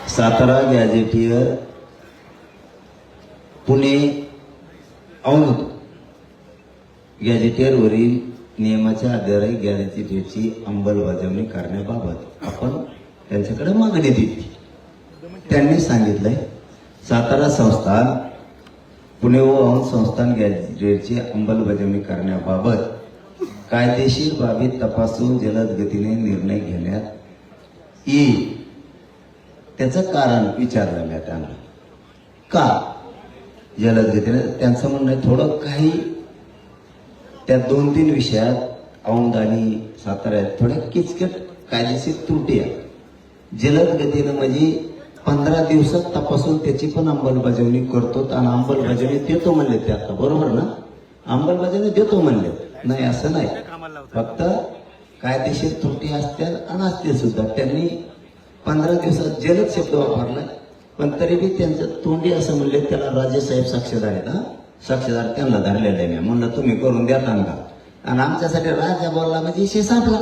Satara gazetteer Pune Aundh गॅझेटियरवरील नियमाच्या आधारे गॅझेटियरची अंमलबजावणी करण्याबाबत आपण त्यांच्याकडे मागणी दिली. त्यांनी सांगितलंय सातारा संस्थान पुणे व औंध संस्थान गॅझेटियरची अंमलबजावणी करण्याबाबत कायदेशीर बाबी तपासून जलद गतीने निर्णय घेण्यात येईल. त्याचं कारण विचारलं मी त्यांना, का जलद गतीने? त्यांचं म्हणणं आहे थोडं काही त्या 2-3 विषयात औंध आणि साताऱ्यात थोड्या किचकट कायदेशीर त्रुटी आहे. जलद गतीनं म्हणजे 15 दिवसात तपासून त्याची पण अंमलबजावणी करतो आणि अंमलबजावणी देतो म्हणले ते. आता बरोबर ना, अंमलबजावणी देतो म्हणले नाही असं नाही, फक्त कायदेशीर त्रुटी असतील आणि असतील सुद्धा. त्यांनी 15 दिवसात जलद शब्द वापरला, पण तरी बी त्यांचं तोंडी असं म्हणले त्याला राजेसाहेब साक्षीदार आहेत. साक्षीदार त्यांना धरलेलं आहे. म्हणलं तुम्ही करून देता का? आणि आमच्यासाठी राजा बोलला म्हणजे विषय संपला.